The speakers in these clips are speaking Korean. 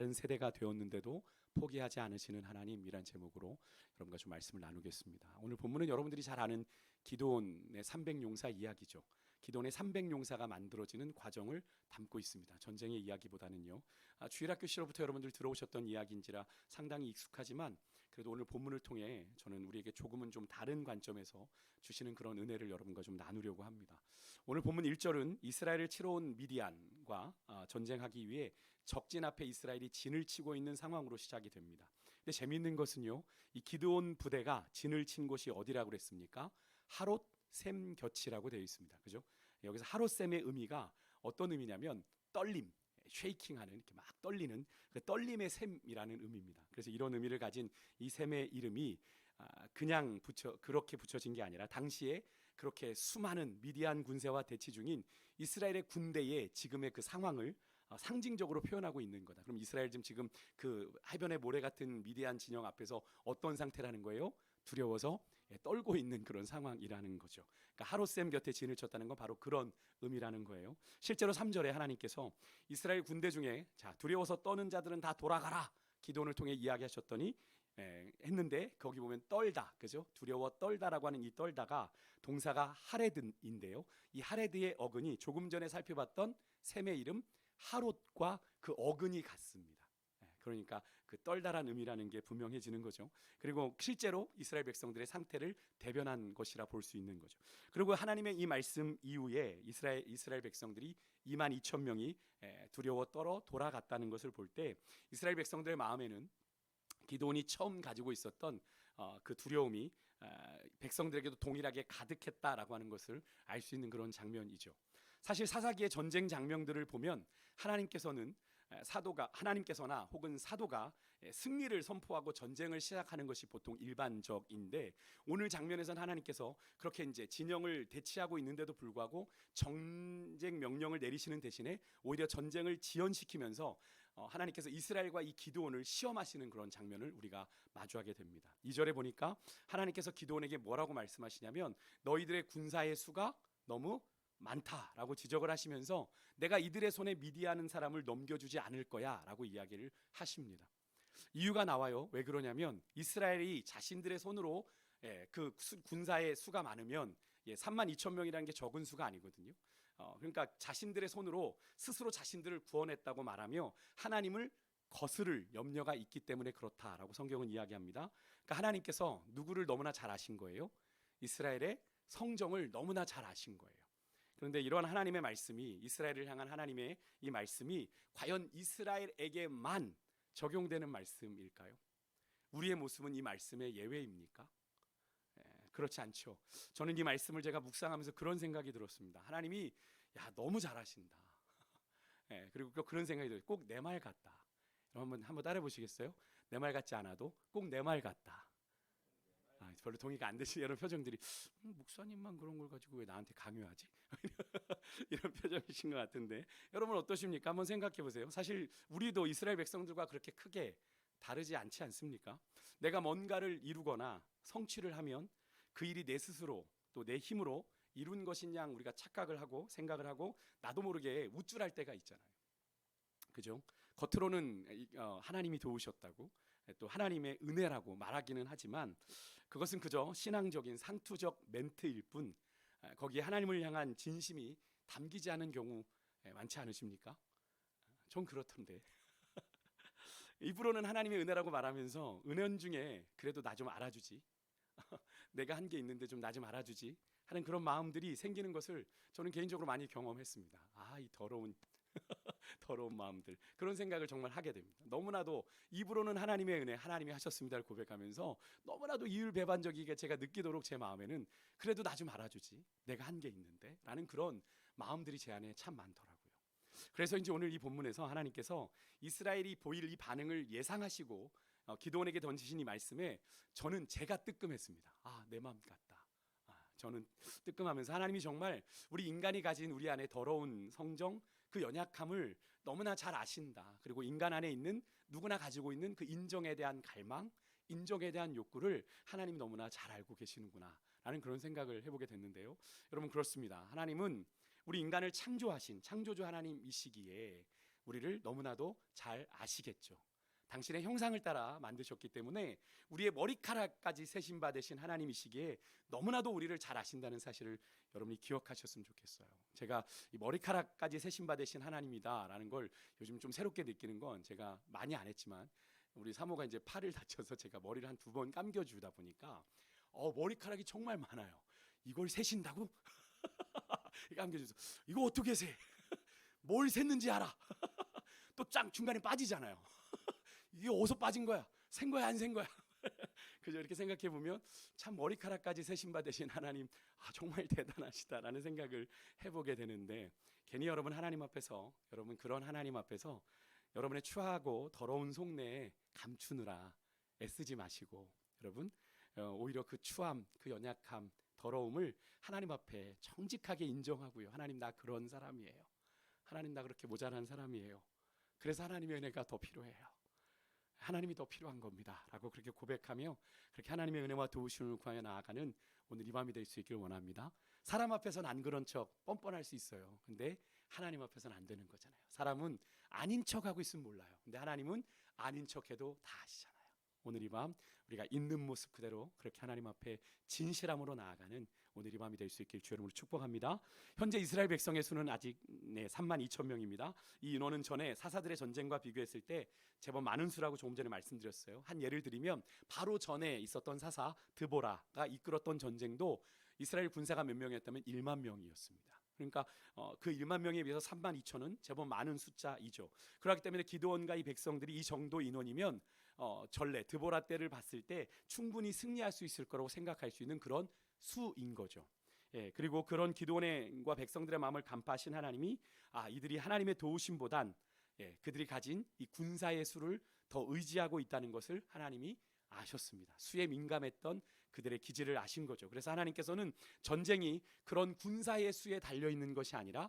다른 세대가 되었는데도 포기하지 않으시는 하나님이란 제목으로 여러분과 좀 말씀을 나누겠습니다. 오늘 본문은 여러분들이 잘 아는 기드온의 300용사 이야기죠. 기드온의 300용사가 만들어지는 과정을 담고 있습니다. 전쟁의 이야기보다는요. 주일학교 시로부터 여러분들 들어오셨던 이야기인지라 상당히 익숙하지만 그래도 오늘 본문을 통해 저는 우리에게 조금은 좀 다른 관점에서 주시는 그런 은혜를 여러분과 좀 나누려고 합니다. 오늘 본문 1절은 이스라엘을 치러 온 미디안과 전쟁하기 위해 적진 앞에 이스라엘이 진을 치고 있는 상황으로 시작이 됩니다. 근데 재미있는 것은요, 이 기드온 부대가 진을 친 곳이 어디라고 그랬습니까? 하롯 셈 곁이라고 되어 있습니다. 그죠? 여기서 하롯 셈의 의미가 어떤 의미냐면 떨림, 쉐이킹하는, 이렇게 막 떨리는 그 떨림의 셈이라는 의미입니다. 그래서 이런 의미를 가진 이 셈의 이름이 그냥 그렇게 붙여진 게 아니라 당시에 그렇게 수많은 미디안 군세와 대치 중인 이스라엘의 군대의 지금의 그 상황을 상징적으로 표현하고 있는 거다. 그럼 이스라엘 지금 그 해변의 모래 같은 미디안 진영 앞에서 어떤 상태라는 거예요? 두려워서 떨고 있는 그런 상황이라는 거죠. 그러니까 하롯셈 곁에 진을 쳤다는 건 바로 그런 의미라는 거예요. 실제로 3절에 하나님께서 이스라엘 군대 중에 두려워서 떠는 자들은 다 돌아가라 기도원을 통해 이야기하셨더니 했는데 거기 보면 떨다, 그죠? 두려워 떨다라고 하는 이 떨다가 동사가 하레드인데요. 이 하레드의 어근이 조금 전에 살펴봤던 셈의 이름 하롯과 그 어근이 같습니다. 그러니까 그 떨다란 의미라는 게 분명해지는 거죠. 그리고 실제로 이스라엘 백성들의 상태를 대변한 것이라 볼 수 있는 거죠. 그리고 하나님의 이 말씀 이후에 이스라엘 백성들이 2만 2천 명이 두려워 떨어 돌아갔다는 것을 볼 때 이스라엘 백성들의 마음에는 기드온이 처음 가지고 있었던 그 두려움이 백성들에게도 동일하게 가득했다라고 하는 것을 알 수 있는 그런 장면이죠. 사실 사사기의 전쟁 장면들을 보면 하나님께서나 혹은 사도가 승리를 선포하고 전쟁을 시작하는 것이 보통 일반적인데 오늘 장면에서는 하나님께서 그렇게 이제 진영을 대치하고 있는데도 불구하고 전쟁 명령을 내리시는 대신에 오히려 전쟁을 지연시키면서 하나님께서 이스라엘과 이 기드온을 시험하시는 그런 장면을 우리가 마주하게 됩니다. 2절에 보니까 하나님께서 기드온에게 뭐라고 말씀하시냐면 너희들의 군사의 수가 너무 많다라고 지적을 하시면서 내가 이들의 손에 미디하는 사람을 넘겨주지 않을 거야 라고 이야기를 하십니다. 이유가 나와요. 왜 그러냐면 이스라엘이 자신들의 손으로 그 군사의 수가 많으면 3만 2천 명이라는 게 적은 수가 아니거든요. 그러니까 자신들의 손으로 스스로 자신들을 구원했다고 말하며 하나님을 거스를 염려가 있기 때문에 그렇다라고 성경은 이야기합니다. 그러니까 하나님께서 누구를 너무나 잘 아신 거예요? 이스라엘의 성정을 너무나 잘 아신 거예요. 그런데 이러한 하나님의 말씀이 이스라엘을 향한 하나님의 이 말씀이 과연 이스라엘에게만 적용되는 말씀일까요? 우리의 모습은 이 말씀의 예외입니까? 그렇지 않죠. 저는 이 말씀을 제가 묵상하면서 그런 생각이 들었습니다. 하나님이 너무 잘하신다. 그리고 그런 생각이 들어요. 꼭 내 말 같다. 한번 따라해 보시겠어요? 내 말 같지 않아도 꼭 내 말 같다. 별로 동의가 안 되시는 이런 표정들이 목사님만 그런 걸 가지고 왜 나한테 강요하지? 이런 표정이신 것 같은데 여러분 어떠십니까? 한번 생각해 보세요. 사실 우리도 이스라엘 백성들과 그렇게 크게 다르지 않지 않습니까? 내가 뭔가를 이루거나 성취를 하면 그 일이 내 스스로 또 내 힘으로 이룬 것인 양 우리가 착각을 하고 생각을 하고 나도 모르게 우쭐할 때가 있잖아요. 그죠? 겉으로는 하나님이 도우셨다고 또 하나님의 은혜라고 말하기는 하지만 그것은 그저 신앙적인 상투적 멘트일 뿐 거기에 하나님을 향한 진심이 담기지 않은 경우 많지 않으십니까? 전 그렇던데 입으로는 하나님의 은혜라고 말하면서 은연중에 그래도 나 좀 알아주지 내가 한 게 있는데 좀 나 좀 알아주지 하는 그런 마음들이 생기는 것을 저는 개인적으로 많이 경험했습니다. 이 더러운 마음들 그런 생각을 정말 하게 됩니다. 너무나도 입으로는 하나님의 은혜 하나님이 하셨습니다를 고백하면서 너무나도 이율배반적이게 제가 느끼도록 제 마음에는 그래도 나 좀 알아주지 내가 한 게 있는데 라는 그런 마음들이 제 안에 참 많더라고요. 그래서 이제 오늘 이 본문에서 하나님께서 이스라엘이 보일 이 반응을 예상하시고 기드온에게 던지신 이 말씀에 저는 제가 뜨끔했습니다. 내 마음 같다. 저는 뜨끔하면서 하나님이 정말 우리 인간이 가진 우리 안에 더러운 성정 그 연약함을 너무나 잘 아신다. 그리고 인간 안에 있는 누구나 가지고 있는 그 인정에 대한 갈망, 인정에 대한 욕구를 하나님이 너무나 잘 알고 계시는구나 라는 그런 생각을 해보게 됐는데요. 여러분 그렇습니다. 하나님은 우리 인간을 창조하신 창조주 하나님이시기에 우리를 너무나도 잘 아시겠죠. 당신의 형상을 따라 만드셨기 때문에 우리의 머리카락까지 세심 받으신 하나님이시기에 너무나도 우리를 잘 아신다는 사실을 여러분이 기억하셨으면 좋겠어요. 제가 이 머리카락까지 세심 받으신 하나님이다라는 걸 요즘 좀 새롭게 느끼는 건, 제가 많이 안 했지만 우리 사모가 이제 팔을 다쳐서 제가 머리를 한 2번 감겨주다 보니까 머리카락이 정말 많아요. 이걸 세신다고? 감겨줘서 이거 어떻게 세? 뭘 샜는지 알아? 또 짱 중간에 빠지잖아요. 이게 어디서 빠진 거야? 센 거야, 안 센 거야? 그죠? 이렇게 생각해 보면 참 머리카락까지 세심 받으신 하나님, 정말 대단하시다라는 생각을 해보게 되는데, 괜히 여러분 하나님 앞에서, 여러분 그런 하나님 앞에서 여러분의 추하고 더러운 속내에 감추느라 애쓰지 마시고, 여러분 오히려 그 추함, 그 연약함, 더러움을 하나님 앞에 정직하게 인정하고요. 하나님, 나 그런 사람이에요. 하나님, 나 그렇게 모자란 사람이에요. 그래서 하나님의 은혜가 더 필요해요. 하나님이 더 필요한 겁니다 라고 그렇게 고백하며, 그렇게 하나님의 은혜와 도우심을 구하며 나아가는 오늘 이 밤이 될 수 있기를 원합니다. 사람 앞에서는 안 그런 척 뻔뻔할 수 있어요. 근데 하나님 앞에서는 안 되는 거잖아요. 사람은 아닌 척하고 있으면 몰라요. 근데 하나님은 아닌 척해도 다 아시잖아요. 오늘 이 밤 우리가 있는 모습 그대로 그렇게 하나님 앞에 진실함으로 나아가는 오늘 이 밤이 될 수 있길 주 이름으로 축복합니다. 현재 이스라엘 백성의 수는 아직 32,000명입니다. 이 인원은 전에 사사들의 전쟁과 비교했을 때 제법 많은 수라고 조금 전에 말씀드렸어요. 한 예를 들면 바로 전에 있었던 사사 드보라가 이끌었던 전쟁도 이스라엘 군사가 몇 명이었다면 1만 명이었습니다. 그러니까 그 1만 명에 비해서 32,000은 제법 많은 숫자이죠. 그렇기 때문에 기드온과 이 백성들이 이 정도 인원이면 전례 드보라 때를 봤을 때 충분히 승리할 수 있을 거라고 생각할 수 있는 그런 수인 거죠. 그리고 그런 기드온과 백성들의 마음을 간파하신 하나님이 이들이 하나님의 도우심보단 그들이 가진 이 군사의 수를 더 의지하고 있다는 것을 하나님이 아셨습니다. 수에 민감했던 그들의 기질을 아신 거죠. 그래서 하나님께서는 전쟁이 그런 군사의 수에 달려 있는 것이 아니라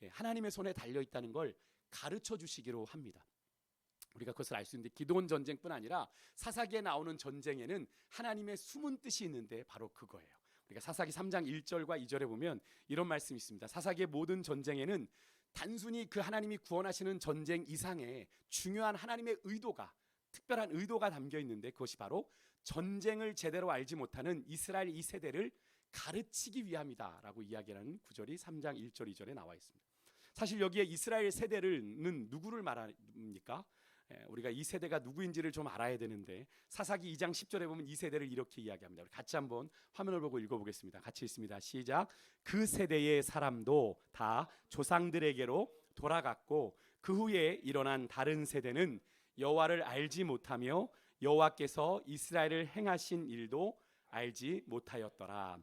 하나님의 손에 달려 있다는 걸 가르쳐 주시기로 합니다. 우리가 그것을 알 수 있는데, 기드온 전쟁뿐 아니라 사사기에 나오는 전쟁에는 하나님의 숨은 뜻이 있는데 바로 그거예요. 우리가 사사기 3장 1절과 2절에 보면 이런 말씀이 있습니다. 사사기의 모든 전쟁에는 단순히 그 하나님이 구원하시는 전쟁 이상의 중요한 하나님의 의도가, 특별한 의도가 담겨 있는데, 그것이 바로 전쟁을 제대로 알지 못하는 이스라엘 이 세대를 가르치기 위함이다라고 이야기하는 구절이 3장 1절 2절에 나와 있습니다. 사실 여기에 이스라엘 세대는 누구를 말합니까? 우리가 이 세대가 누구인지를 좀 알아야 되는데, 사사기 2장 10절에 보면 이 세대를 이렇게 이야기합니다. 우리 같이 한번 화면을 보고 읽어보겠습니다. 같이 읽습니다. 시작. 그 세대의 사람도 다 조상들에게로 돌아갔고 그 후에 일어난 다른 세대는 여호와를 알지 못하며 여호와께서 이스라엘을 행하신 일도 알지 못하였더라.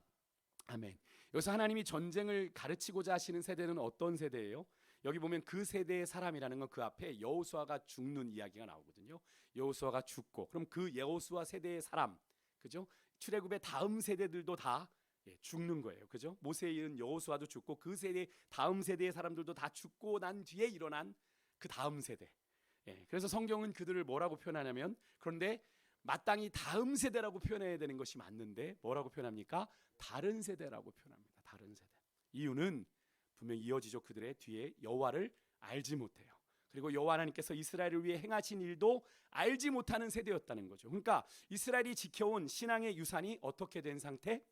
아멘. 여기서 하나님이 전쟁을 가르치고자 하시는 세대는 어떤 세대예요? 여기 보면 그 세대의 사람이라는 건 그 앞에 여호수아가 죽는 이야기가 나오거든요. 여호수아가 죽고, 그럼 그 여호수아 세대의 사람, 그죠? 출애굽의 다음 세대들도 다 죽는 거예요. 그죠? 모세에 이은 여호수아도 죽고 그 세대 다음 세대의 사람들도 다 죽고 난 뒤에 일어난 그 다음 세대. 그래서 성경은 그들을 뭐라고 표현하냐면, 그런데 마땅히 다음 세대라고 표현해야 되는 것이 맞는데 뭐라고 표현합니까? 다른 세대라고 표현합니다. 다른 세대. 이유는 분명히 이어지죠. 그들의 뒤에 여호와를 알지 못해요. 그리고 여호와 하나님께서 이스라엘을 위해 행하신 일도 알지 못하는 세대였다는 거죠. 그러니까 이스라엘이 지켜온 신앙의 유산이 어떻게 된 상태?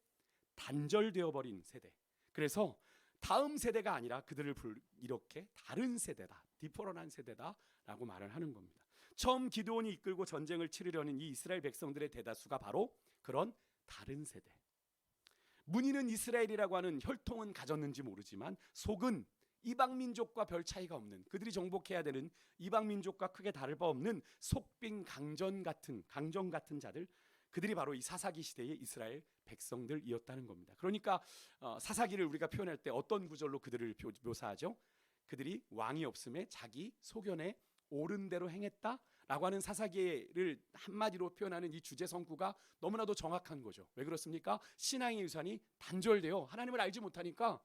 단절되어 버린 세대. 그래서 다음 세대가 아니라 그들을 이렇게 다른 세대다, 디퍼런한 세대다라고 말을 하는 겁니다. 처음 기드온이 이끌고 전쟁을 치르려는 이 이스라엘 백성들의 대다수가 바로 그런 다른 세대. 문의는 이스라엘이라고 하는 혈통은 가졌는지 모르지만 속은 이방 민족과 별 차이가 없는, 그들이 정복해야 되는 이방 민족과 크게 다를 바 없는 속빈 강정 같은 자들, 그들이 바로 이 사사기 시대의 이스라엘 백성들이었다는 겁니다. 그러니까 사사기를 우리가 표현할 때 어떤 구절로 그들을 묘사하죠? 그들이 왕이 없음에 자기 소견에 옳은 대로 행했다라고 하는 사사기를 한마디로 표현하는 이 주제 성구가 너무나도 정확한 거죠. 왜 그렇습니까? 신앙의 유산이 단절되어 하나님을 알지 못하니까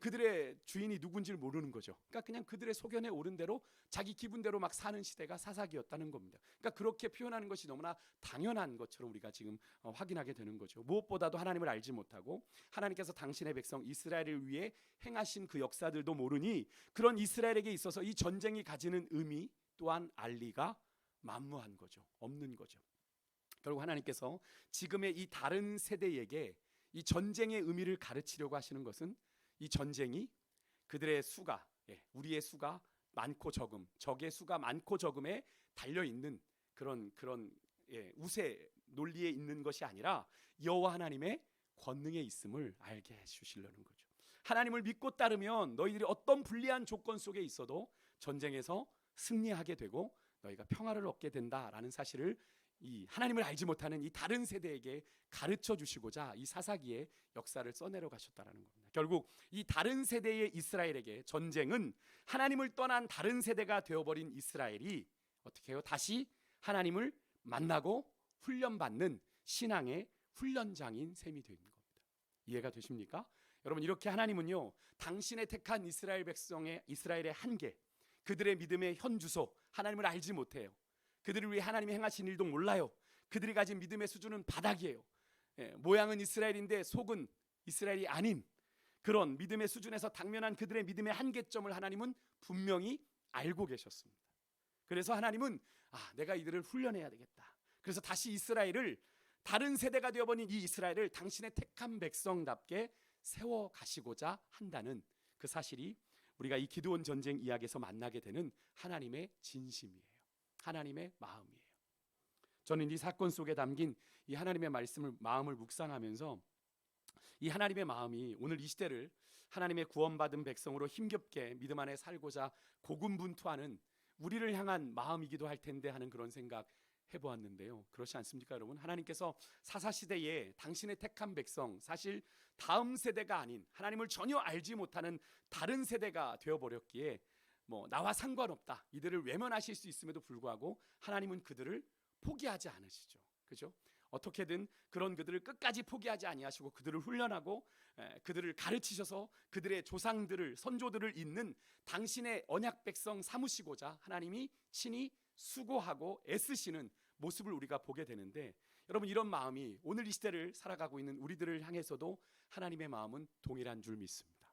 그들의 주인이 누군지를 모르는 거죠. 그러니까 그냥 그들의 소견에 오른 대로 자기 기분대로 막 사는 시대가 사사기였다는 겁니다. 그러니까 그렇게 표현하는 것이 너무나 당연한 것처럼 우리가 지금 확인하게 되는 거죠. 무엇보다도 하나님을 알지 못하고 하나님께서 당신의 백성 이스라엘을 위해 행하신 그 역사들도 모르니 그런 이스라엘에게 있어서 이 전쟁이 가지는 의미 또한 알 리가 만무한 거죠. 없는 거죠. 결국 하나님께서 지금의 이 다른 세대에게 이 전쟁의 의미를 가르치려고 하시는 것은 이 전쟁이 그들의 수가, 우리의 수가 많고 적음, 적의 수가 많고 적음에 달려 있는 그런 우세 논리에 있는 것이 아니라 여호와 하나님의 권능에 있음을 알게 해 주시려는 거죠. 하나님을 믿고 따르면 너희들이 어떤 불리한 조건 속에 있어도 전쟁에서 승리하게 되고 너희가 평화를 얻게 된다라는 사실을 이 하나님을 알지 못하는 이 다른 세대에게 가르쳐 주시고자 이 사사기의 역사를 써내려 가셨다라는 겁니다. 결국 이 다른 세대의 이스라엘에게 전쟁은 하나님을 떠난 다른 세대가 되어버린 이스라엘이 어떻게 해요? 다시 하나님을 만나고 훈련받는 신앙의 훈련장인 셈이 되는 겁니다. 이해가 되십니까? 여러분, 이렇게 하나님은요, 당신의 택한 이스라엘 백성의 이스라엘의 한계, 그들의 믿음의 현주소, 하나님을 알지 못해요. 그들을 위해 하나님이 행하신 일도 몰라요. 그들이 가진 믿음의 수준은 바닥이에요. 모양은 이스라엘인데 속은 이스라엘이 아닌 그런 믿음의 수준에서 당면한 그들의 믿음의 한계점을 하나님은 분명히 알고 계셨습니다. 그래서 하나님은 내가 이들을 훈련해야 되겠다. 그래서 다시 이스라엘을, 다른 세대가 되어버린 이 이스라엘을 당신의 택한 백성답게 세워 가시고자 한다는 그 사실이 우리가 이 기드온 전쟁 이야기에서 만나게 되는 하나님의 진심이에요. 하나님의 마음이에요. 저는 이 사건 속에 담긴 이 하나님의 말씀을 마음을 묵상하면서 이 하나님의 마음이 오늘 이 시대를 하나님의 구원받은 백성으로 힘겹게 믿음 안에 살고자 고군분투하는 우리를 향한 마음이기도 할 텐데 하는 그런 생각 해보았는데요. 그렇지 않습니까, 여러분? 하나님께서 사사시대에 당신의 택한 백성, 사실 다음 세대가 아닌 하나님을 전혀 알지 못하는 다른 세대가 되어버렸기에 나와 상관없다, 이들을 외면하실 수 있음에도 불구하고 하나님은 그들을 포기하지 않으시죠. 그죠? 어떻게든 그런 그들을 끝까지 포기하지 아니하시고 그들을 훈련하고 그들을 가르치셔서 그들의 조상들을, 선조들을 잇는 당신의 언약 백성 삼으시고자 하나님이 친히 수고하고 애쓰시는 모습을 우리가 보게 되는데, 여러분, 이런 마음이 오늘 이 시대를 살아가고 있는 우리들을 향해서도 하나님의 마음은 동일한 줄 믿습니다.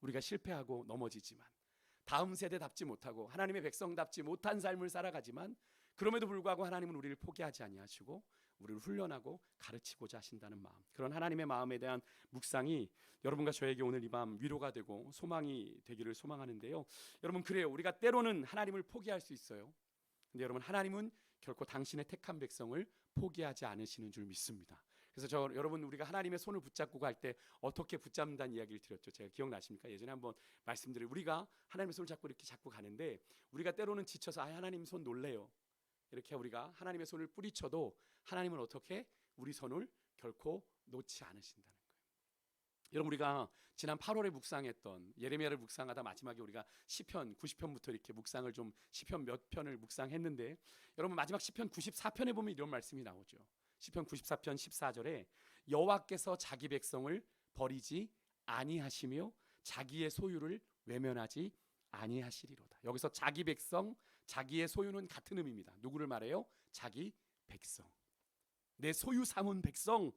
우리가 실패하고 넘어지지만, 다음 세대답지 못하고 하나님의 백성답지 못한 삶을 살아가지만, 그럼에도 불구하고 하나님은 우리를 포기하지 아니하시고 우리를 훈련하고 가르치고자 하신다는 마음, 그런 하나님의 마음에 대한 묵상이 여러분과 저에게 오늘 이 밤 위로가 되고 소망이 되기를 소망하는데요. 여러분, 그래요, 우리가 때로는 하나님을 포기할 수 있어요. 근데 여러분, 하나님은 결코 당신의 택한 백성을 포기하지 않으시는 줄 믿습니다. 그래서 여러분, 우리가 하나님의 손을 붙잡고 갈 때 어떻게 붙잡는다는 이야기를 드렸죠. 제가 기억나십니까? 예전에 한번 말씀드린, 우리가 하나님의 손을 잡고 이렇게 잡고 가는데 우리가 때로는 지쳐서 하나님 손 놀래요. 이렇게 우리가 하나님의 손을 뿌리쳐도 하나님은 어떻게 우리 손을 결코 놓지 않으신다는 거예요. 여러분, 우리가 지난 8월에 묵상했던 예레미야를 묵상하다 마지막에 우리가 시편 90편부터 이렇게 묵상을 좀 시편 몇 편을 묵상했는데, 여러분, 마지막 시편 94편에 보면 이런 말씀이 나오죠. 시편 94편 14절에 여호와께서 자기 백성을 버리지 아니하시며 자기의 소유를 외면하지 아니하시리로다. 여기서 자기 백성, 자기의 소유는 같은 의미입니다. 누구를 말해요? 자기 백성, 내 소유 삼은 백성,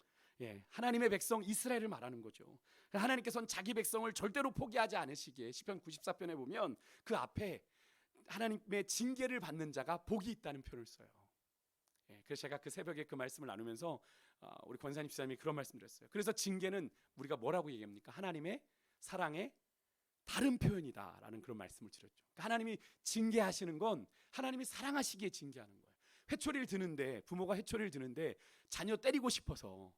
하나님의 백성 이스라엘을 말하는 거죠. 하나님께서는 자기 백성을 절대로 포기하지 않으시기에 시편 94편에 보면 그 앞에 하나님의 징계를 받는 자가 복이 있다는 표현을 써요. 그래서 제가 그 새벽에 그 말씀을 나누면서 우리 권사님 집사님이 그런 말씀을 드렸어요. 그래서 징계는 우리가 뭐라고 얘기합니까? 하나님의 사랑의 다른 표현이다라는 그런 말씀을 드렸죠. 그러니까 하나님이 징계하시는 건 하나님이 사랑하시기에 징계하는 거예요. 회초리를 드는데, 부모가 회초리를 드는데 자녀 때리고 싶어서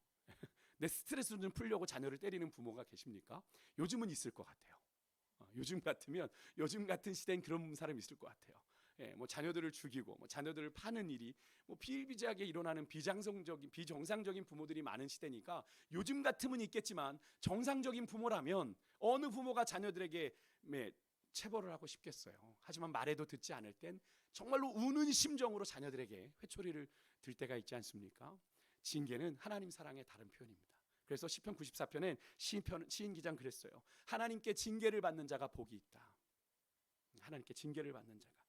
내 스트레스를 좀 풀려고 자녀를 때리는 부모가 계십니까? 요즘은 있을 것 같아요. 요즘 같은 시대엔 그런 사람이 있을 것 같아요. 자녀들을 죽이고 자녀들을 파는 일이 비일비재하게 일어나는 비정상적인 부모들이 많은 시대니까 요즘 같으면 있겠지만, 정상적인 부모라면 어느 부모가 자녀들에게 체벌을 하고 싶겠어요. 하지만 말해도 듣지 않을 땐 정말로 우는 심정으로 자녀들에게 회초리를 들 때가 있지 않습니까? 징계는 하나님 사랑의 다른 표현입니다. 그래서 시편 94편엔 시인 기자는 그랬어요. 하나님께 징계를 받는 자가 복이 있다. 하나님께 징계를 받는 자가.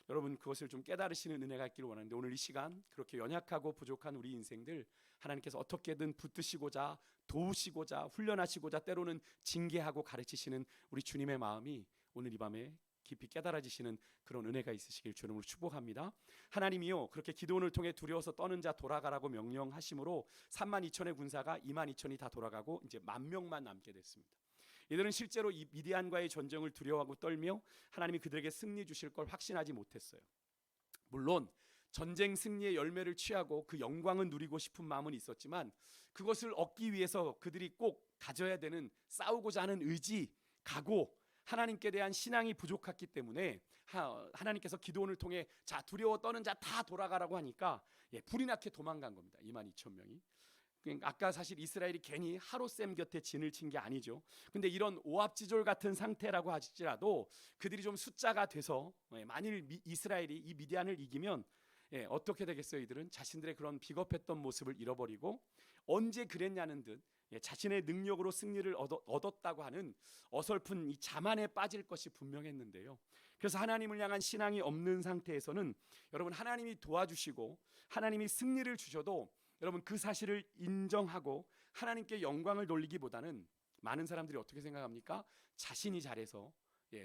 여러분 그것을 좀 깨달으시는 은혜가 있기를 원하는데 오늘 이 시간 그렇게 연약하고 부족한 우리 인생들 하나님께서 어떻게든 붙드시고자 도우시고자 훈련하시고자 때로는 징계하고 가르치시는 우리 주님의 마음이 오늘 이 밤에 깊이 깨달아지시는 그런 은혜가 있으시길 주님으로 축복합니다. 하나님이요 그렇게 기도원을 통해 두려워서 떠는 자 돌아가라고 명령하심으로 32,000의 군사가 22,000이 다 돌아가고 이제 10,000명만 남게 됐습니다. 이들은 실제로 이 미디안과의 전쟁을 두려워하고 떨며 하나님이 그들에게 승리 주실 걸 확신하지 못했어요. 물론 전쟁 승리의 열매를 취하고 그 영광은 누리고 싶은 마음은 있었지만 그것을 얻기 위해서 그들이 꼭 가져야 되는 싸우고자 하는 의지, 각오, 하나님께 대한 신앙이 부족했기 때문에 하나님께서 기도원을 통해 자 두려워 떠는 자 다 돌아가라고 하니까 불이 나게 도망간 겁니다. 22,000명이. 아까 사실 이스라엘이 괜히 하롯셈 곁에 진을 친 게 아니죠. 근데 이런 오합지졸 같은 상태라고 할지라도 그들이 좀 숫자가 돼서 만일 이스라엘이 이 미디안을 이기면 어떻게 되겠어요? 이들은 자신들의 그런 비겁했던 모습을 잃어버리고 언제 그랬냐는 듯 자신의 능력으로 승리를 얻었다고 하는 어설픈 이 자만에 빠질 것이 분명했는데요. 그래서 하나님을 향한 신앙이 없는 상태에서는 여러분 하나님이 도와주시고 하나님이 승리를 주셔도 여러분 그 사실을 인정하고 하나님께 영광을 돌리기보다는 많은 사람들이 어떻게 생각합니까? 자신이 잘해서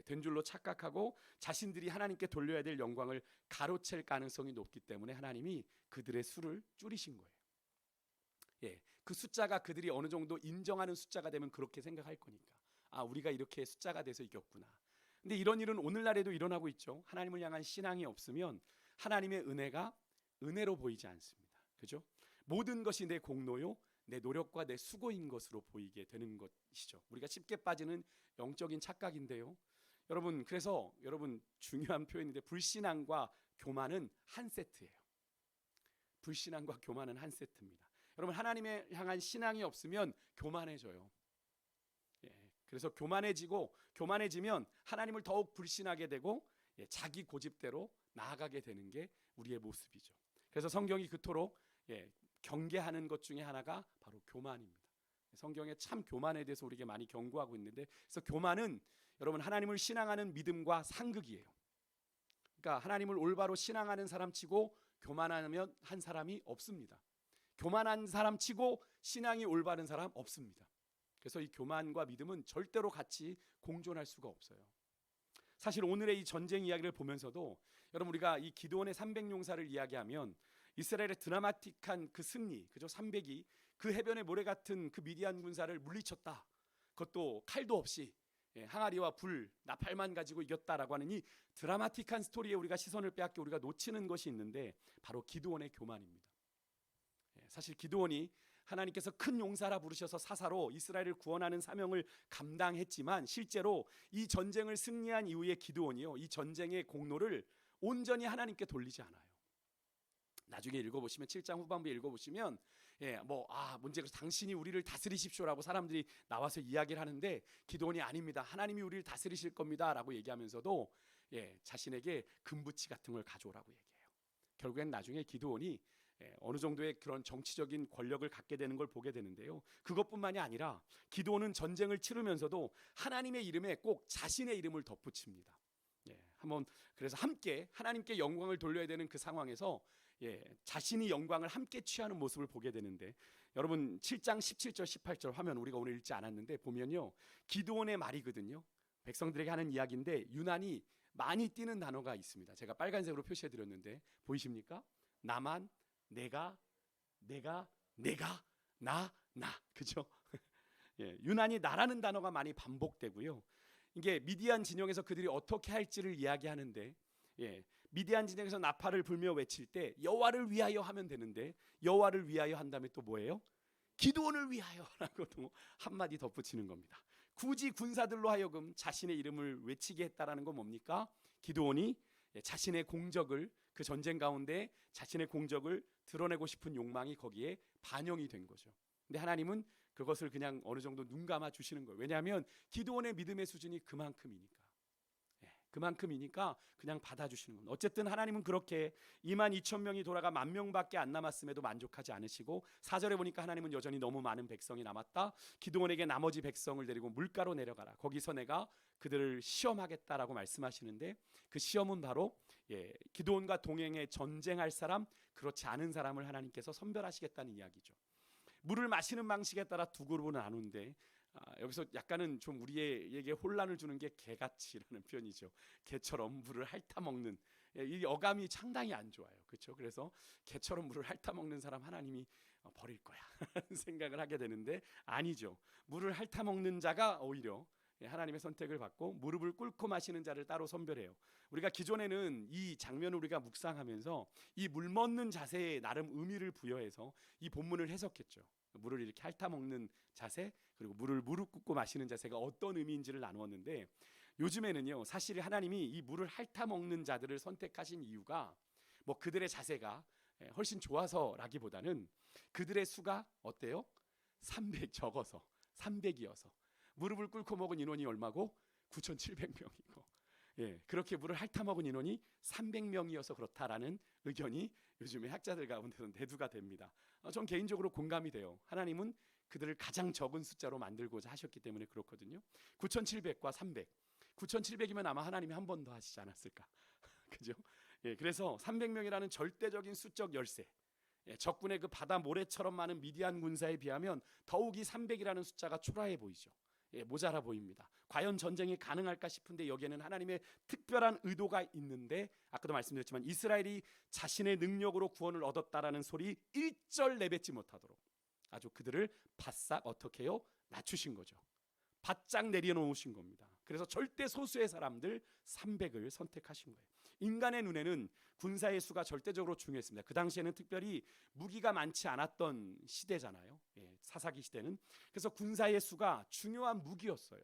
된 줄로 착각하고 자신들이 하나님께 돌려야 될 영광을 가로챌 가능성이 높기 때문에 하나님이 그들의 수를 줄이신 거예요. 그 숫자가 그들이 어느 정도 인정하는 숫자가 되면 그렇게 생각할 거니까 우리가 이렇게 숫자가 돼서 이겼구나. 근데 이런 일은 오늘날에도 일어나고 있죠. 하나님을 향한 신앙이 없으면 하나님의 은혜가 은혜로 보이지 않습니다. 그죠? 모든 것이 내 공로요 내 노력과 내 수고인 것으로 보이게 되는 것이죠. 우리가 쉽게 빠지는 영적인 착각인데요. 여러분 그래서 여러분 중요한 표현인데 불신앙과 교만은 한 세트예요. 불신앙과 교만은 한 세트입니다. 여러분 하나님에 향한 신앙이 없으면 교만해져요. 그래서 교만해지면 하나님을 더욱 불신하게 되고 자기 고집대로 나아가게 되는 게 우리의 모습이죠. 그래서 성경이 그토록 경계하는 것 중에 하나가 바로 교만입니다. 성경에 참 교만에 대해서 우리에게 많이 경고하고 있는데 그래서 교만은 여러분 하나님을 신앙하는 믿음과 상극이에요. 그러니까 하나님을 올바로 신앙하는 사람치고 교만하면 한 사람이 없습니다. 교만한 사람치고 신앙이 올바른 사람 없습니다. 그래서 이 교만과 믿음은 절대로 같이 공존할 수가 없어요. 사실 오늘의 이 전쟁 이야기를 보면서도 여러분 우리가 이 기드온의 300용사를 이야기하면 이스라엘의 드라마틱한 그 승리, 그죠? 300이 그 해변의 모래 같은 그 미디안 군사를 물리쳤다. 그것도 칼도 없이 항아리와 불, 나팔만 가지고 이겼다라고 하는 이 드라마틱한 스토리에 우리가 시선을 빼앗겨 우리가 놓치는 것이 있는데 바로 기드온의 교만입니다. 사실 기드온이 하나님께서 큰 용사라 부르셔서 사사로 이스라엘을 구원하는 사명을 감당했지만 실제로 이 전쟁을 승리한 이후에 기드온이요 이 전쟁의 공로를 온전히 하나님께 돌리지 않아요. 나중에 읽어보시면 7장 후반부에 읽어보시면 문제가 당신이 우리를 다스리십시오라고 사람들이 나와서 이야기를 하는데 기드온이 아닙니다. 하나님이 우리를 다스리실 겁니다라고 얘기하면서도 자신에게 금부치 같은 걸 가져오라고 얘기해요. 결국엔 나중에 기드온이 어느 정도의 그런 정치적인 권력을 갖게 되는 걸 보게 되는데요. 그것뿐만이 아니라 기드온은 전쟁을 치르면서도 하나님의 이름에 꼭 자신의 이름을 덧붙입니다. 그래서 함께 하나님께 영광을 돌려야 되는 그 상황에서 자신이 영광을 함께 취하는 모습을 보게 되는데 여러분 7장 17절 18절 화면 우리가 오늘 읽지 않았는데 보면요. 기드온의 말이거든요. 백성들에게 하는 이야기인데 유난히 많이 띄는 단어가 있습니다. 제가 빨간색으로 표시해 드렸는데 보이십니까? 나만 내가 나 그죠? 유난히 나라는 단어가 많이 반복되고요. 이게 미디안 진영에서 그들이 어떻게 할지를 이야기하는데 미디안 진영에서 나팔을 불며 외칠 때 여호와를 위하여 하면 되는데 여호와를 위하여 한 다음에 또 뭐예요? 기드온을 위하여라고 한마디 덧붙이는 겁니다. 굳이 군사들로 하여금 자신의 이름을 외치게 했다라는 건 뭡니까? 기드온이 자신의 공적을 그 전쟁 가운데 자신의 공적을 드러내고 싶은 욕망이 거기에 반영이 된 거죠. 근데 하나님은 그것을 그냥 어느 정도 눈 감아 주시는 거예요. 왜냐하면 기드온의 믿음의 수준이 그만큼이니까. 그만큼이니까 그냥 받아주시는 겁니다. 어쨌든 하나님은 그렇게 2만 2천 명이 돌아가 10,000명밖에 안 남았음에도 만족하지 않으시고 4절에 보니까 하나님은 여전히 너무 많은 백성이 남았다. 기드온에게 나머지 백성을 데리고 물가로 내려가라. 거기서 내가 그들을 시험하겠다라고 말씀하시는데 그 시험은 바로 기드온과 동행해 전쟁할 사람, 그렇지 않은 사람을 하나님께서 선별하시겠다는 이야기죠. 물을 마시는 방식에 따라 두 그룹은 나누는데 여기서 약간은 좀 우리에게 혼란을 주는 게 개같이라는 표현이죠. 개처럼 물을 핥아먹는, 이 어감이 상당히 안 좋아요. 그렇죠? 그래서 개처럼 물을 핥아먹는 사람 하나님이 버릴 거야 생각을 하게 되는데 아니죠. 물을 핥아먹는 자가 오히려 하나님의 선택을 받고 무릎을 꿇고 마시는 자를 따로 선별해요. 우리가 기존에는 이 장면을 우리가 묵상하면서 이 물 먹는 자세에 나름 의미를 부여해서 이 본문을 해석했죠. 물을 이렇게 핥아먹는 자세, 그리고 물을 무릎 꿇고 마시는 자세가 어떤 의미인지를 나누었는데, 요즘에는요 사실 하나님이 이 물을 핥아먹는 자들을 선택하신 이유가 뭐 그들의 자세가 훨씬 좋아서라기보다는 그들의 수가 어때요? 300 적어서 300이어서 무릎을 꿇고 먹은 인원이 얼마고? 9,700명이고 그렇게 물을 핥아먹은 인원이 300명이어서 그렇다라는 의견이 요즘에 학자들 가운데서 대두가 됩니다. 전 개인적으로 공감이 돼요. 하나님은 그들을 가장 적은 숫자로 만들고자 하셨기 때문에 그렇거든요. 9,700과 300. 9,700이면 아마 하나님이 한 번 더 하시지 않았을까? 그죠? 그래서 300명이라는 절대적인 수적 열세, 적군의 그 바다 모래처럼 많은 미디안 군사에 비하면 더욱이 300이라는 숫자가 초라해 보이죠. 모자라 보입니다. 과연 전쟁이 가능할까 싶은데 여기에는 하나님의 특별한 의도가 있는데, 아까도 말씀드렸지만 이스라엘이 자신의 능력으로 구원을 얻었다라는 소리 1절 내뱉지 못하도록 아주 그들을 바싹 어떻게 해요? 낮추신 거죠. 바짝 내려놓으신 겁니다. 그래서 절대 소수의 사람들 300을 선택하신 거예요. 인간의 눈에는 군사의 수가 절대적으로 중요했습니다. 그 당시에는 특별히 무기가 많지 않았던 시대잖아요. 사사기 시대는. 그래서 군사의 수가 중요한 무기였어요.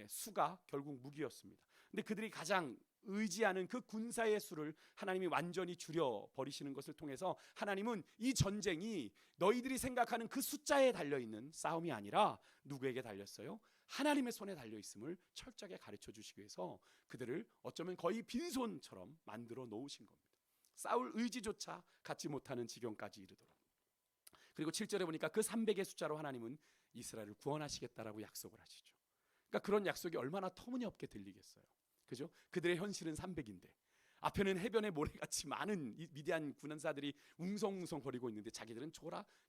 수가 결국 무기였습니다. 근데 그들이 가장 의지하는 그 군사의 수를 하나님이 완전히 줄여 버리시는 것을 통해서 하나님은 이 전쟁이 너희들이 생각하는 그 숫자에 달려있는 싸움이 아니라 누구에게 달렸어요? 하나님의 손에 달려있음을 철저하게 가르쳐 주시기 위해서 그들을 어쩌면 거의 빈손처럼 만들어 놓으신 겁니다. 싸울 의지조차 갖지 못하는 지경까지 이르도록. 그리고 7절에 보니까 그 300의 숫자로 하나님은 이스라엘을 구원하시겠다라고 약속을 하시죠. 그러니까 그런 약속이 얼마나 터무니없게 들리겠어요. 그죠? 그들의 현실은 300인데 앞에는 해변에 모래같이 많은 미디안 군사들이 웅성웅성거리고 있는데 자기들은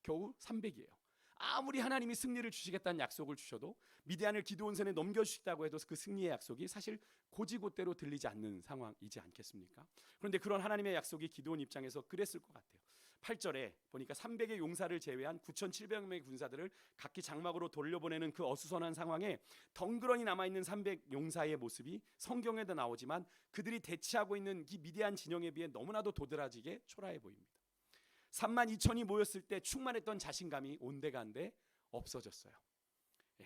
겨우 300이에요. 아무리 하나님이 승리를 주시겠다는 약속을 주셔도 미디안을 기드온 손에 넘겨주시다고 해도 그 승리의 약속이 사실 고지고대로 들리지 않는 상황이지 않겠습니까? 그런데 그런 하나님의 약속이 기드온 입장에서 그랬을 것 같아요. 8절에 보니까 300의 용사를 제외한 9,700명의 군사들을 각기 장막으로 돌려보내는 그 어수선한 상황에 덩그러니 남아있는 300 용사의 모습이 성경에도 나오지만 그들이 대치하고 있는 이 미디안 진영에 비해 너무나도 도드라지게 초라해 보입니다. 32,000이 모였을 때 충만했던 자신감이 온데간데 없어졌어요.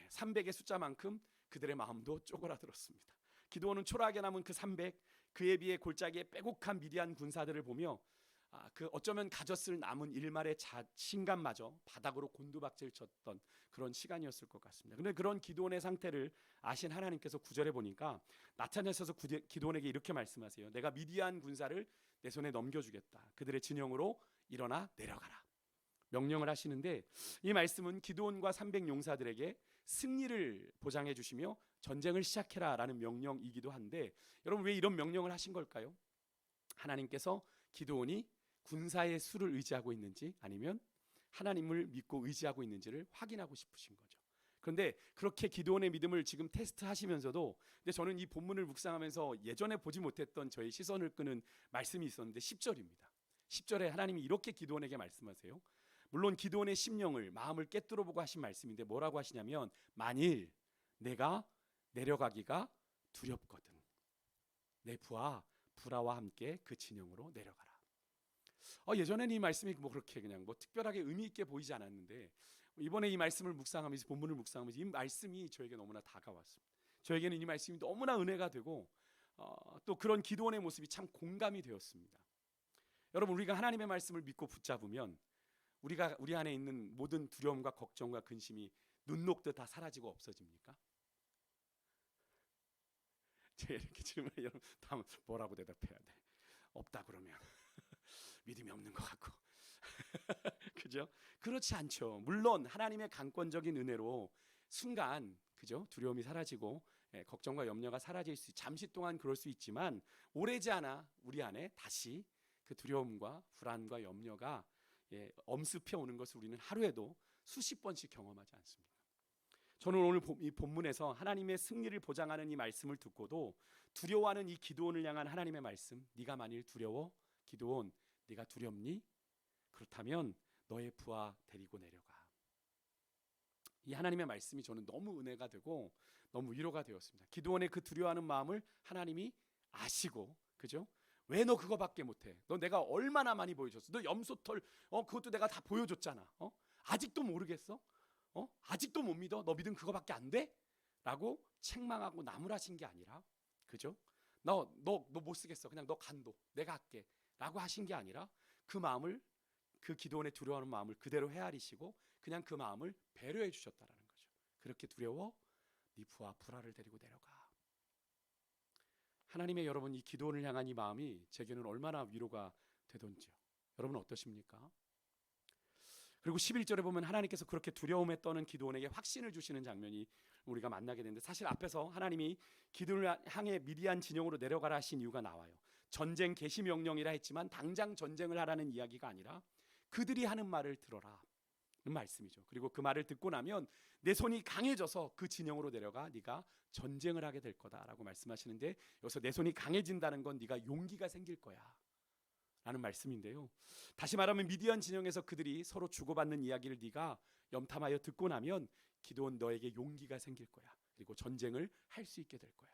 300의 숫자만큼 그들의 마음도 쪼그라들었습니다. 기드온은 초라하게 남은 그 300, 그에 비해 골짜기에 빼곡한 미디안 군사들을 보며 그 어쩌면 가졌을 남은 일말의 자신감마저 바닥으로 곤두박질 쳤던 그런 시간이었을 것 같습니다. 그런데 그런 기드온의 상태를 아신 하나님께서 9절에 보니까 나타나셔서 기드온에게 이렇게 말씀하세요. 내가 미디안 군사를 내 손에 넘겨주겠다. 그들의 진영으로 일어나 내려가라. 명령을 하시는데 이 말씀은 기드온과 300 용사들에게 승리를 보장해 주시며 전쟁을 시작해라 라는 명령이기도 한데, 여러분 왜 이런 명령을 하신 걸까요? 하나님께서 기드온이 군사의 수를 의지하고 있는지 아니면 하나님을 믿고 의지하고 있는지를 확인하고 싶으신 거죠. 그런데 그렇게 기드온의 믿음을 지금 테스트하시면서도, 근데 저는 이 본문을 묵상하면서 예전에 보지 못했던 저의 시선을 끄는 말씀이 있었는데 10절입니다. 10절에 하나님이 이렇게 기드온에게 말씀하세요. 물론 기드온의 심령을, 마음을 꿰뚫어보고 하신 말씀인데 뭐라고 하시냐면, 만일 내가 내려가기가 두렵거든 내 부하 브라와 함께 그 진영으로 내려가라. 예전에는 이 말씀이 뭐 그렇게 그냥 뭐 특별하게 의미 있게 보이지 않았는데 이번에 이 말씀을 묵상하면서, 본문을 묵상하면서 이 말씀이 저에게 너무나 다가왔습니다. 저에게는 이 말씀이 너무나 은혜가 되고 또 그런 기드온의 모습이 참 공감이 되었습니다. 여러분, 우리가 하나님의 말씀을 믿고 붙잡으면 우리 안에 있는 모든 두려움과 걱정과 근심이 눈 녹듯 다 사라지고 없어집니까? 제가 이렇게 질문해 여러분 다음 뭐라고 대답해야 돼? 없다 그러면 믿음이 없는 것 같고 그죠? 그렇지 않죠. 물론 하나님의 강권적인 은혜로 순간 그죠? 두려움이 사라지고 걱정과 염려가 사라질 수 잠시 동안 그럴 수 있지만 오래지 않아 우리 안에 다시 그 두려움과 불안과 염려가 엄습해 오는 것을 우리는 하루에도 수십 번씩 경험하지 않습니까? 저는 오늘 이 본문에서 하나님의 승리를 보장하는 이 말씀을 듣고도 두려워하는 이 기드온을 향한 하나님의 말씀, 네가 만일 두려워 기드온 네가 두렵니? 그렇다면 너의 부하 데리고 내려가. 이 하나님의 말씀이 저는 너무 은혜가 되고 너무 위로가 되었습니다. 기드온의 그 두려워하는 마음을 하나님이 아시고 그죠? 왜 너 그거밖에 못해? 너 내가 얼마나 많이 보여줬어? 너 염소털 그것도 내가 다 보여줬잖아. 아직도 모르겠어? 아직도 못 믿어? 너 믿음 그거밖에 안 돼? 라고 책망하고 나무라신 게 아니라 그죠? 너 못 쓰겠어. 그냥 너 간도 내가 할게 라고 하신 게 아니라 그 마음을 그 기드온의 두려워하는 마음을 그대로 헤아리시고 그냥 그 마음을 배려해 주셨다라는 거죠. 그렇게 두려워? 네 부하 불화를 데리고 내려가. 하나님의 여러분 이 기드온을 향한 이 마음이 제게는 얼마나 위로가 되던지요. 여러분 어떠십니까? 그리고 11절에 보면 하나님께서 그렇게 두려움에 떠는 기드온에게 확신을 주시는 장면이 우리가 만나게 되는데 사실 앞에서 하나님이 기드온을 향해 미디안 진영으로 내려가라 하신 이유가 나와요. 전쟁 개시 명령이라 했지만 당장 전쟁을 하라는 이야기가 아니라 그들이 하는 말을 들어라 는 말씀이죠. 그리고 그 말을 듣고 나면 내 손이 강해져서 그 진영으로 내려가 네가 전쟁을 하게 될 거다라고 말씀하시는데 여기서 내 손이 강해진다는 건 네가 용기가 생길 거야 라는 말씀인데요. 다시 말하면 미디안 진영에서 그들이 서로 주고받는 이야기를 네가 염탐하여 듣고 나면 기드온 너에게 용기가 생길 거야. 그리고 전쟁을 할 수 있게 될 거야.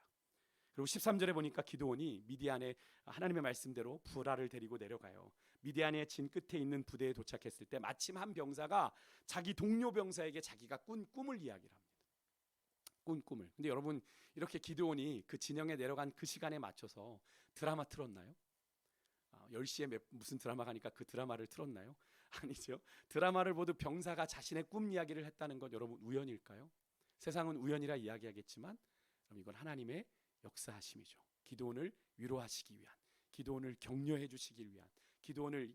그리고 13절에 보니까 기드온이 미디안에 하나님의 말씀대로 부라를 데리고 내려가요. 미디안의 진 끝에 있는 부대에 도착했을 때 마침 한 병사가 자기 동료 병사에게 자기가 꾼 꿈을 이야기를 합니다. 꾼 꿈을. 근데 여러분 이렇게 기드온이 그 진영에 내려간 그 시간에 맞춰서 드라마 틀었나요? 10시에 무슨 드라마가 하니까 그 드라마를 틀었나요? 아니죠. 드라마를 보도 병사가 자신의 꿈 이야기를 했다는 것 여러분 우연일까요? 세상은 우연이라 이야기하겠지만 그럼 이건 하나님의 역사하심이죠. 기드온을 위로하시기 위한, 기드온을 격려해 주시기 위한, 기드온을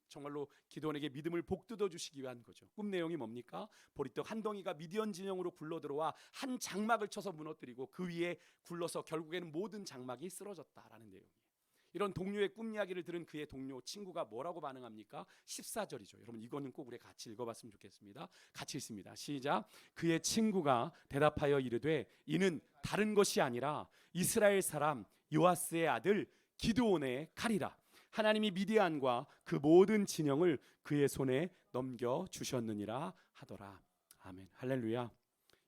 정말로 기드온에게 믿음을 복돋워 주시기 위한 거죠. 꿈 내용이 뭡니까? 보리떡 한 덩이가 미디안 진영으로 굴러 들어와 한 장막을 쳐서 무너뜨리고 그 위에 굴러서 결국에는 모든 장막이 쓰러졌다라는 내용이에요. 이런 동료의 꿈 이야기를 들은 그의 동료 친구가 뭐라고 반응합니까? 14절이죠. 여러분 이거는 꼭 우리 같이 읽어봤으면 좋겠습니다. 같이 읽습니다. 시작. 그의 친구가 대답하여 이르되 이는 다른 것이 아니라 이스라엘 사람 요아스의 아들 기드온의 칼이라. 하나님이 미디안과 그 모든 진영을 그의 손에 넘겨 주셨느니라 하더라. 아멘. 할렐루야.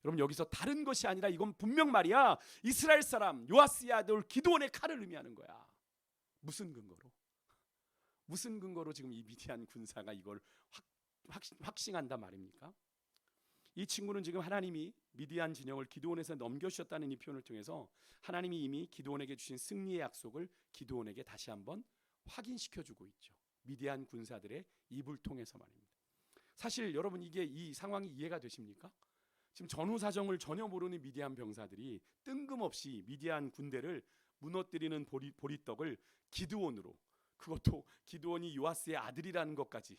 여러분 여기서 다른 것이 아니라 이건 분명 말이야 이스라엘 사람 요아스의 아들 기드온의 칼을 의미하는 거야. 무슨 근거로? 무슨 근거로 지금 이 미디안 군사가 이걸 확신한단 말입니까? 이 친구는 지금 하나님이 미디안 진영을 기드온에서 넘겨주셨다는 이 표현을 통해서 하나님이 이미 기드온에게 주신 승리의 약속을 기드온에게 다시 한번 확인시켜주고 있죠. 미디안 군사들의 입을 통해서 말입니다. 사실 여러분 이게 이 상황이 이해가 되십니까? 지금 전후 사정을 전혀 모르는 미디안 병사들이 뜬금없이 미디안 군대를 무너뜨리는 보리떡을 기드온으로, 그것도 기드온이 요아스의 아들이라는 것까지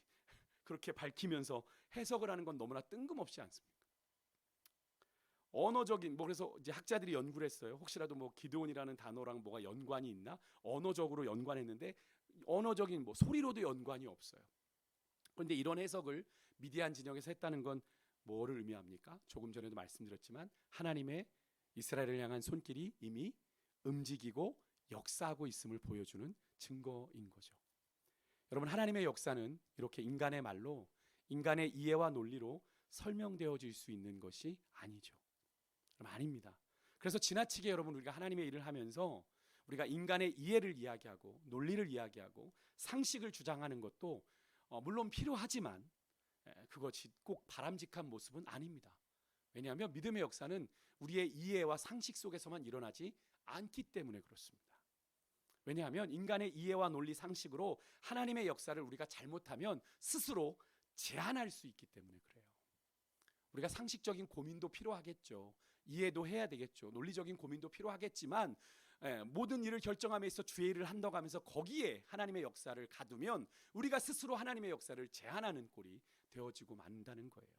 그렇게 밝히면서 해석을 하는 건 너무나 뜬금없지 않습니까? 언어적인 그래서 이제 학자들이 연구를 했어요. 혹시라도 기드온이라는 단어랑 뭐가 연관이 있나? 언어적으로 연관했는데 언어적인 소리로도 연관이 없어요. 그런데 이런 해석을 미디안 진영에서 했다는 건 뭐를 의미합니까? 조금 전에도 말씀드렸지만 하나님의 이스라엘을 향한 손길이 이미 움직이고 역사하고 있음을 보여주는 증거인 거죠. 여러분 하나님의 역사는 이렇게 인간의 말로 인간의 이해와 논리로 설명되어질 수 있는 것이 아니죠. 아닙니다. 그래서 지나치게 여러분 우리가 하나님의 일을 하면서 우리가 인간의 이해를 이야기하고 논리를 이야기하고 상식을 주장하는 것도 물론 필요하지만 그것이 꼭 바람직한 모습은 아닙니다. 왜냐하면 믿음의 역사는 우리의 이해와 상식 속에서만 일어나지 않기 때문에 그렇습니다. 왜냐하면 인간의 이해와 논리 상식으로 하나님의 역사를 우리가 잘못하면 스스로 제한할 수 있기 때문에 그래요. 우리가 상식적인 고민도 필요하겠죠. 이해도 해야 되겠죠. 논리적인 고민도 필요하겠지만 모든 일을 결정함에 있어 주의 일을 한다고 하면서 거기에 하나님의 역사를 가두면 우리가 스스로 하나님의 역사를 제한하는 꼴이 되어지고 만다는 거예요.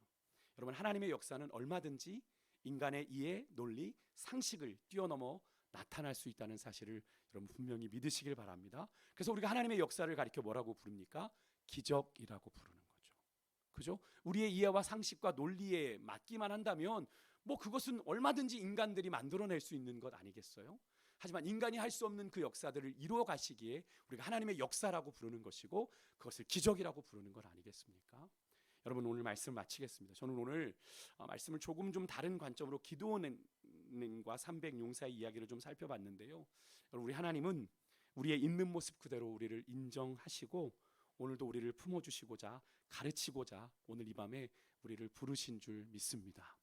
여러분, 하나님의 역사는 얼마든지 인간의 이해, 논리, 상식을 뛰어넘어 나타날 수 있다는 사실을 여러분 분명히 믿으시길 바랍니다. 그래서 우리가 하나님의 역사를 가리켜 뭐라고 부릅니까? 기적이라고 부르는 거죠. 그죠? 우리의 이해와 상식과 논리에 맞기만 한다면 뭐 그것은 얼마든지 인간들이 만들어낼 수 있는 것 아니겠어요? 하지만 인간이 할 수 없는 그 역사들을 이루어 가시기에 우리가 하나님의 역사라고 부르는 것이고 그것을 기적이라고 부르는 것 아니겠습니까? 여러분, 오늘 말씀 마치겠습니다. 저는 오늘 말씀을 조금 좀 다른 관점으로 기드온과 300 용사의 이야기를 좀 살펴봤는데요. 우리 하나님은 우리의 있는 모습 그대로 우리를 인정하시고 오늘도 우리를 품어주시고자 가르치고자 오늘 이 밤에 우리를 부르신 줄 믿습니다.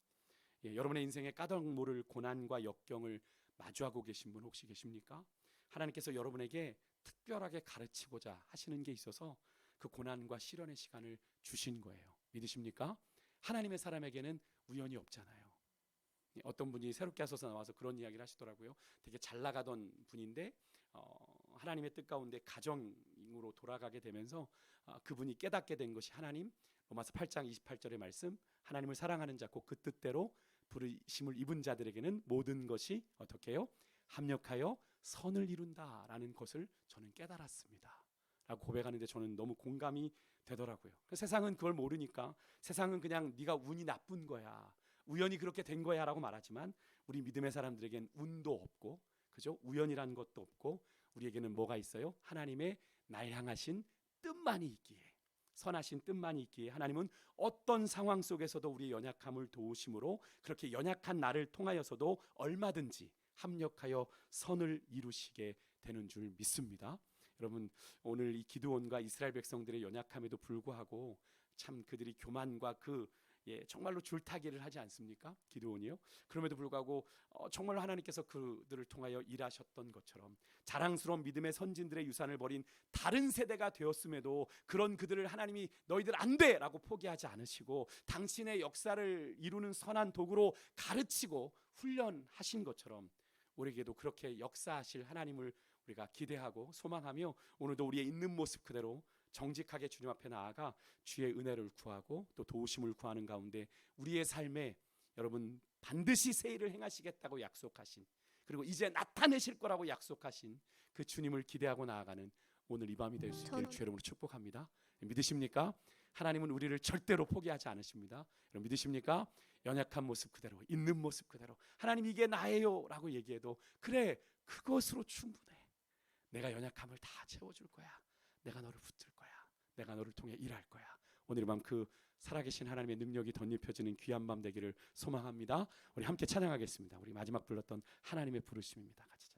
여러분의 인생에 까닭 모를 고난과 역경을 마주하고 계신 분 혹시 계십니까? 하나님께서 여러분에게 특별하게 가르치고자 하시는 게 있어서 그 고난과 시련의 시간을 주신 거예요. 믿으십니까? 하나님의 사람에게는 우연이 없잖아요. 어떤 분이 새롭게 하셔서 나와서 그런 이야기를 하시더라고요. 되게 잘 나가던 분인데 하나님의 뜻 가운데 가정으로 돌아가게 되면서 그분이 깨닫게 된 것이 하나님, 로마서 8장 28절의 말씀, 하나님을 사랑하는 자 곧 그 뜻대로 부르심을 입은 자들에게는 모든 것이 어떻게 해요? 합력하여 선을 이룬다라는 것을 저는 깨달았습니다 라고 고백하는데 저는 너무 공감이 되더라고요. 세상은 그걸 모르니까 세상은 그냥 네가 운이 나쁜 거야, 우연히 그렇게 된 거야 라고 말하지만 우리 믿음의 사람들에겐 운도 없고, 그죠? 우연이란 것도 없고 우리에게는 뭐가 있어요? 하나님의 날 향하신 뜻만이 있기에, 선하신 뜻만이 있기에 하나님은 어떤 상황 속에서도 우리의 연약함을 도우심으로 그렇게 연약한 나를 통하여서도 얼마든지 합력하여 선을 이루시게 되는 줄 믿습니다. 여러분, 오늘 이 기드온과 이스라엘 백성들의 연약함에도 불구하고 참 그들이 교만과 정말로 줄타기를 하지 않습니까? 기드온이요. 그럼에도 불구하고 정말로 하나님께서 그들을 통하여 일하셨던 것처럼 자랑스러운 믿음의 선진들의 유산을 버린 다른 세대가 되었음에도 그런 그들을 하나님이 너희들 안 돼! 라고 포기하지 않으시고 당신의 역사를 이루는 선한 도구로 가르치고 훈련하신 것처럼 우리에게도 그렇게 역사하실 하나님을 우리가 기대하고 소망하며 오늘도 우리의 있는 모습 그대로 정직하게 주님 앞에 나아가 주의 은혜를 구하고 또 도우심을 구하는 가운데 우리의 삶에 여러분 반드시 새 일을 행하시겠다고 약속하신, 그리고 이제 나타내실 거라고 약속하신 그 주님을 기대하고 나아가는 오늘 이 밤이 될 수 있기를 주의 이름으로 축복합니다. 믿으십니까? 하나님은 우리를 절대로 포기하지 않으십니다. 여러분 믿으십니까? 연약한 모습 그대로, 있는 모습 그대로 하나님 이게 나예요 라고 얘기해도 그래, 그것으로 충분해. 내가 연약함을 다 채워줄 거야. 내가 너를 붙들 거야. 내가 너를 통해 일할 거야. 오늘 밤 그 살아계신 하나님의 능력이 덧입혀지는 귀한 밤 되기를 소망합니다. 우리 함께 찬양하겠습니다. 우리 마지막 불렀던 하나님의 부르심입니다. 같이